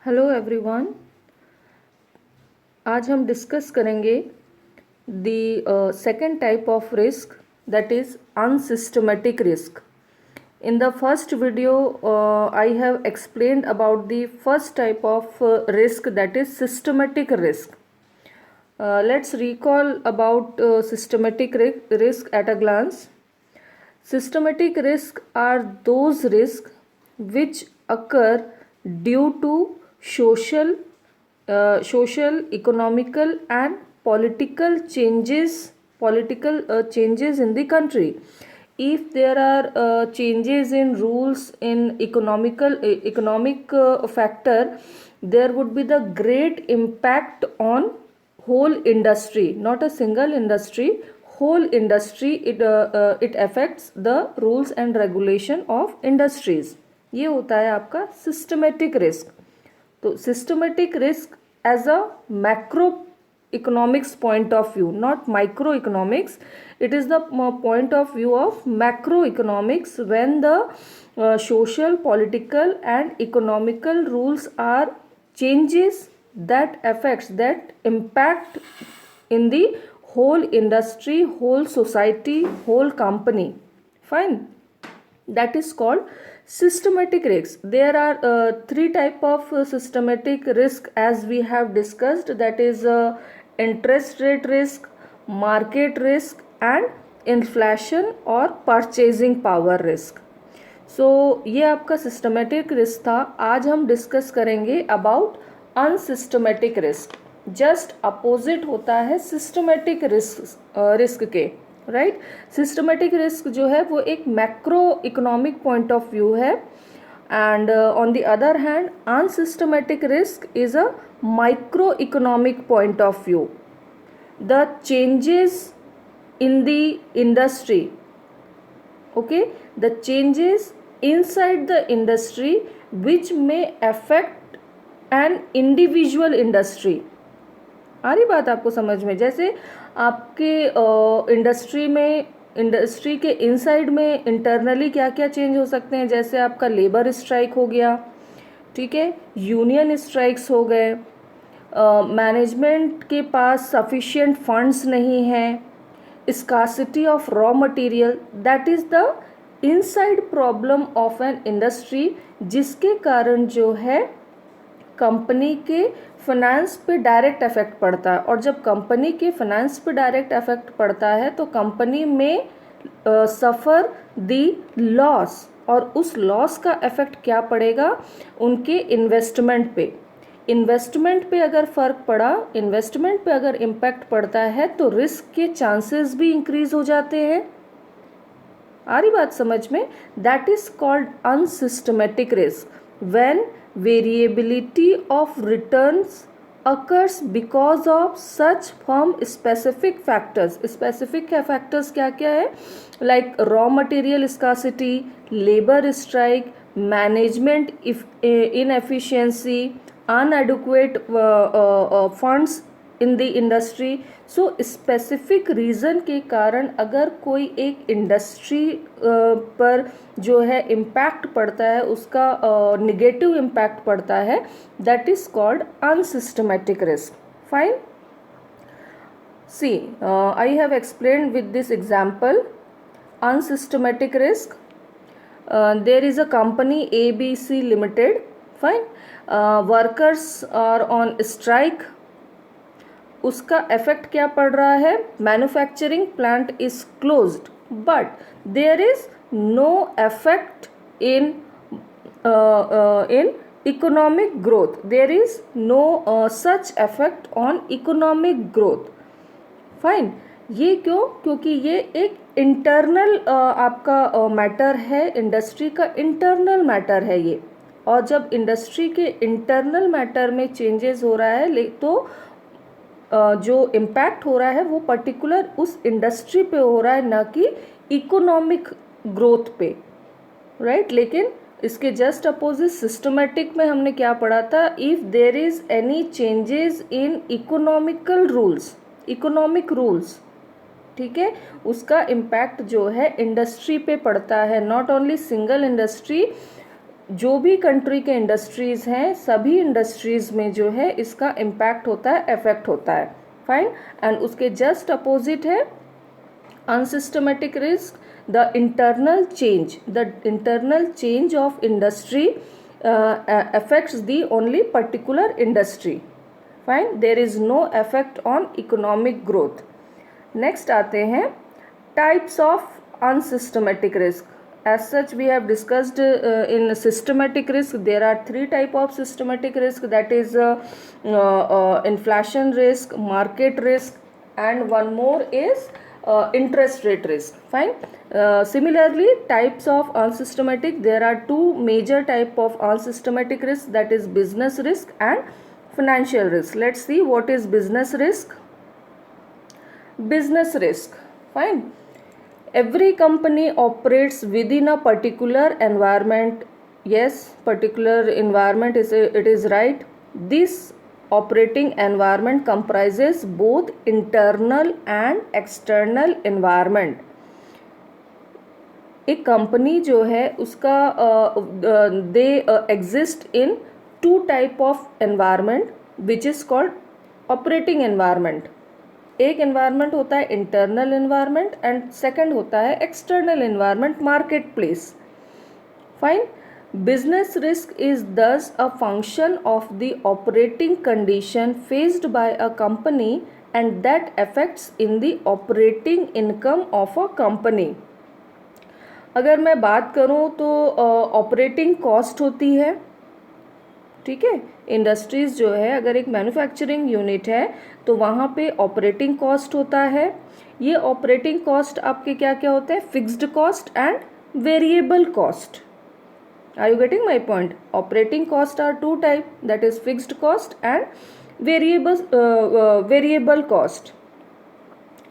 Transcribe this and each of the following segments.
Hello everyone. आज हम discuss करेंगे the second type of risk, that is unsystematic risk. In the first video, I have explained about the first type of risk, that is systematic risk. Let's recall about systematic risk at a glance. Systematic risks are those risks which occur due to social, economical, and political changes in the country. If there are changes in rules in economic factor, there would be the great impact on whole industry, not a single industry, whole industry. It affects the rules and regulation of industries. ये होता है आपका systematic risk. तो systematic risk as a macro economics point of view, not microeconomics. It is the point of view of macroeconomics, when the social, political and economical rules are changes that affects, that impact in the whole industry, whole society, whole company. Fine. That is called systematic risk. There are three type of systematic risk, as we have discussed, that is interest rate risk, market risk and inflation और purchasing power risk. So ये आपका systematic risk था. आज हम discuss करेंगे about unsystematic risk. Just opposite होता है systematic risk के, राइट. सिस्टमेटिक रिस्क जो है वो एक macro economic point of view है, and on the other hand unsystematic risk is a micro economic point of view. The changes in the industry, okay, the changes inside the industry which may affect an individual industry. आ रही बात आपको समझ में? जैसे आपके industry के inside में internally क्या क्या चेंज हो सकते हैं. जैसे आपका लेबर स्ट्राइक हो गया, ठीक है, यूनियन स्ट्राइक्स हो गए, मैनेजमेंट के पास सफिशिएंट फंड्स नहीं हैं, scarcity of raw material. That is the inside problem of an industry, जिसके कारण जो है कंपनी के फाइनेंस पे डायरेक्ट इफेक्ट पड़ता है. और जब कंपनी के फाइनेंस पे डायरेक्ट इफेक्ट पड़ता है तो कंपनी में सफ़र दी लॉस, और उस लॉस का इफेक्ट क्या पड़ेगा? उनके इन्वेस्टमेंट पे. इन्वेस्टमेंट पे अगर फ़र्क पड़ा, इन्वेस्टमेंट पे अगर इम्पैक्ट पड़ता है तो रिस्क के चांसेस भी इंक्रीज हो जाते हैं. आ रही बात समझ में? That is called unsystematic risk. When variability of returns occurs because of such firm specific factors. Specific factors क्या क्या है? Like raw material scarcity, labor strike, management inefficiency, inadequate funds in the industry. So specific reason के कारण अगर कोई एक industry पर जो है इम्पैक्ट पड़ता है, उसका निगेटिव इम्पैक्ट पड़ता है, that is called unsystematic risk. Fine. See, I have explained with this example unsystematic risk. There is a company ABC limited. Fine. Workers are on strike. उसका इफेक्ट क्या पड़ रहा है? Manufacturing plant is closed, but there is no effect in economic growth. There is no such effect on economic growth. Fine. ये क्यों? क्योंकि ये एक इंटरनल आपका मैटर है, इंडस्ट्री का इंटरनल मैटर है ये. और जब इंडस्ट्री के इंटरनल मैटर में चेंजेस हो रहा है तो जो इम्पैक्ट हो रहा है वो पर्टिकुलर उस इंडस्ट्री पे हो रहा है, ना कि इकोनॉमिक ग्रोथ पे, राइट. लेकिन इसके जस्ट अपोजिट सिस्टमेटिक में हमने क्या पढ़ा था? If there is any changes in economical rules, economic rules, ठीक है, उसका इम्पैक्ट जो है इंडस्ट्री पे पड़ता है. नॉट ओनली सिंगल इंडस्ट्री, जो भी कंट्री के इंडस्ट्रीज़ हैं सभी इंडस्ट्रीज़ में जो है इसका इम्पैक्ट होता है, इफेक्ट होता है. फाइन. एंड उसके जस्ट अपोजिट है unsystematic risk. The internal change of industry affects the only particular industry. Fine. There is no effect on economic growth. Next आते हैं types of unsystematic risk. As such, we have discussed in systematic risk. There are 3 type of systematic risk. That is inflation risk, market risk, and one more is interest rate risk. Fine. Similarly, types of unsystematic. There are 2 major type of unsystematic risk. That is business risk and financial risk. Let's see what is business risk. Business risk. Fine. Every company operates within a particular environment. Yes, particular environment it is right. This operating environment comprises both internal and external environment. एक company जो है उसका they exist in 2 type of environment which is called operating environment. एक environment होता है internal environment and second होता है external environment, market place. Fine. Business risk is thus a function of the operating condition faced by a company and that affects in the operating income of a company. अगर मैं बात करूं तो operating cost होती है. ठीक है. Industries जो है अगर एक मैन्युफैक्चरिंग यूनिट है तो वहाँ पे ऑपरेटिंग कॉस्ट होता है. ये ऑपरेटिंग कॉस्ट आपके क्या क्या होते हैं? Fixed cost and variable cost. Are you getting my point? Operating cost are 2 type, that is fixed cost and variable cost.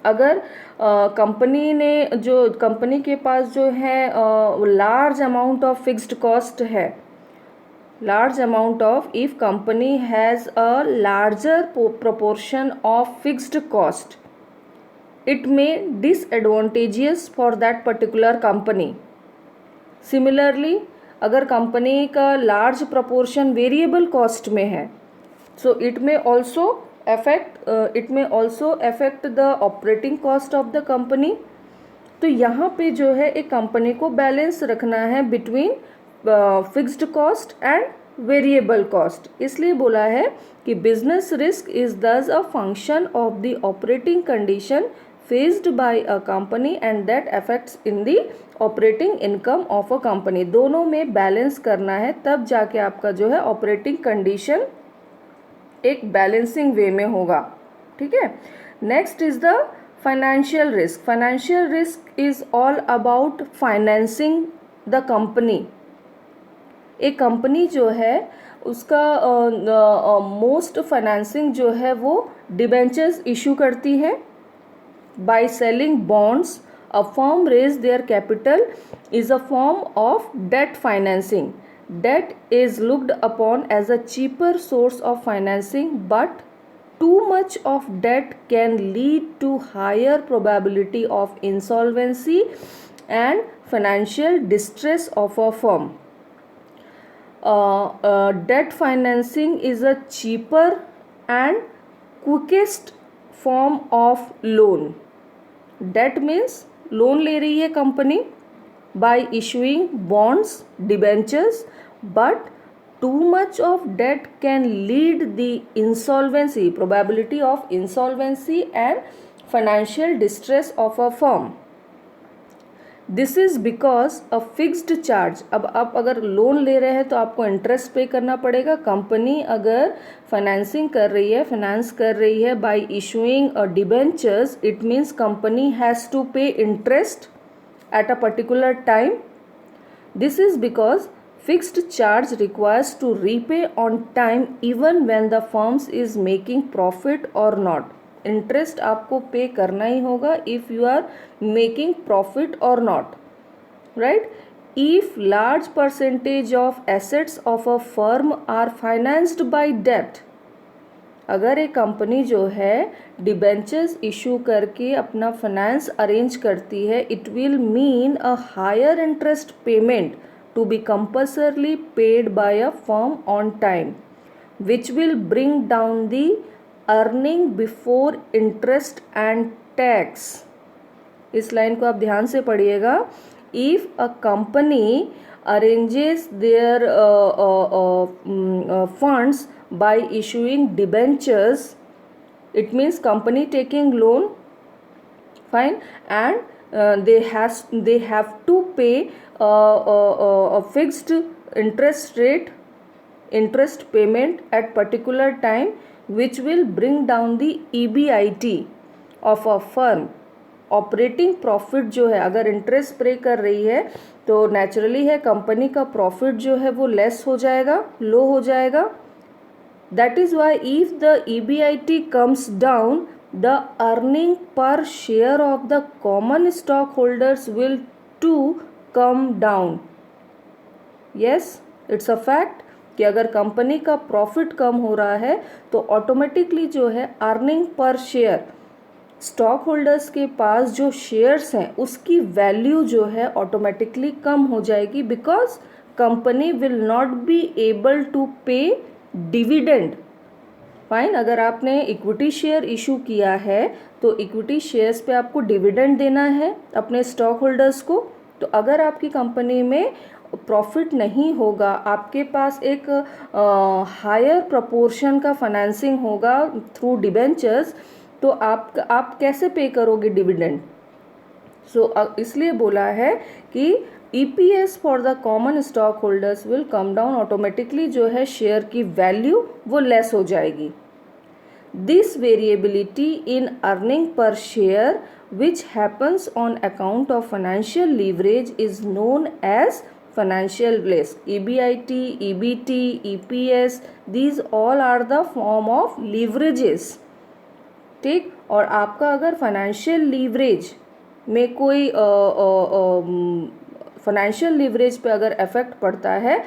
अगर कंपनी ने जो कंपनी के पास जो है large amount of fixed cost है, large amount of, if company has a larger proportion of fixed cost, it may disadvantageous for that particular company. Similarly, अगर company का large proportion variable cost में है, so it may also affect the operating cost of the company. तो यहाँ पे जो है एक कंपनी को बैलेंस रखना है between fixed cost and variable cost. इसलिए बोला है कि business risk is thus a function of the operating condition faced by a company and that affects in the operating income of a company. दोनों में balance करना है तब जाके आपका जो है ऑपरेटिंग कंडीशन एक बैलेंसिंग वे में होगा. ठीक है. Next is the financial risk. Financial risk is all about financing the company. एक कंपनी जो है उसका मोस्ट फाइनेंसिंग जो है वो डिबेंचर्स इशू करती है. By selling bonds a firm raise their capital is a form of debt financing. Debt is looked upon as a cheaper source of financing but too much of debt can lead to higher probability of insolvency and financial distress of a firm. Debt financing is a cheaper and quickest form of loan. Debt means loan ले रही है company by issuing bonds, debentures, but too much of debt can lead the insolvency, probability of insolvency and financial distress of a firm. This is because a fixed charge. अब आप अगर loan ले रहे हैं तो आपको इंटरेस्ट पे करना पड़ेगा. कंपनी अगर फाइनेंसिंग कर रही है, फाइनेंस कर रही है by issuing a debentures, it means company has to pay interest at a particular time. This is because fixed charge requires to repay on time even when the firms is making profit or not. Interest आपको पे करना ही होगा if you are making profit or not, right? If large percentage of assets of a firm are financed by debt, अगर एक company जो है debentures issue करके अपना फाइनेंस अरेंज करती है, it will mean a higher interest payment to be compulsorily paid by a firm on time, which will bring down the earning before interest and tax. इस line को आप ध्यान से पढ़िएगा. If a company arranges their funds by issuing debentures, it means company taking loan, fine, and they have to pay a fixed interest payment at particular time, which will bring down the EBIT of a firm. Operating profit जो है, अगर interest पे कर रही है तो naturally है company का प्रॉफिट जो है वो लेस हो जाएगा, लो हो जाएगा. That is why if the EBIT comes down, the earning per share of the common stock holders will to come down. Yes, it's a fact कि अगर कंपनी का प्रॉफिट कम हो रहा है तो ऑटोमेटिकली जो है earning per share, stock holders के पास जो शेयर्स हैं उसकी वैल्यू जो है ऑटोमेटिकली कम हो जाएगी, because company will not be able to pay dividend. Fine, अगर आपने इक्विटी शेयर इशू किया है तो इक्विटी शेयर्स पे आपको डिविडेंड देना है अपने स्टॉक होल्डर्स को. तो अगर आपकी कंपनी में प्रॉफिट नहीं होगा, आपके पास एक हायर प्रपोर्शन का फाइनेंसिंग होगा थ्रू डिबेंचर्स, तो आप कैसे पे करोगे डिविडेंड. सो इसलिए बोला है कि EPS for the common stock holders will come down, automatically जो है शेयर की वैल्यू वो लेस हो जाएगी. This variability in earning per share which happens on account of financial leverage is known as financial risk. EBIT, EBT, EPS, these all are the form of leverages. ठीक. और आपका अगर financial leverage में कोई financial leverage पे अगर effect पड़ता है,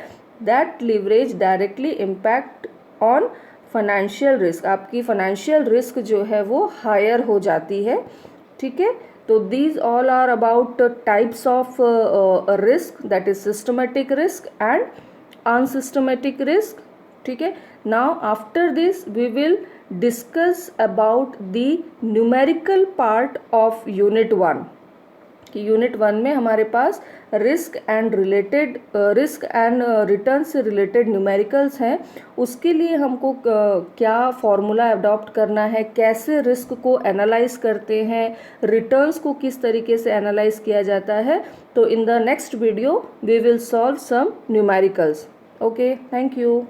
that leverage directly impact on financial risk. आपकी फाइनेंशियल रिस्क जो है वो हायर हो जाती है. ठीक है. तो these all are about types of risk, that is systematic risk and unsystematic risk. ठीक है. Now after this we will discuss about the numerical part of unit 1. कि यूनिट 1 में हमारे पास रिस्क एंड रिटर्न से रिलेटेड न्यूमेरिकल्स हैं. उसके लिए हमको क्या फॉर्मूला अडॉप्ट करना है, कैसे रिस्क को एनालाइज करते हैं, रिटर्न्स को किस तरीके से एनालाइज किया जाता है. तो in the next video we will solve some numericals. Okay, thank you.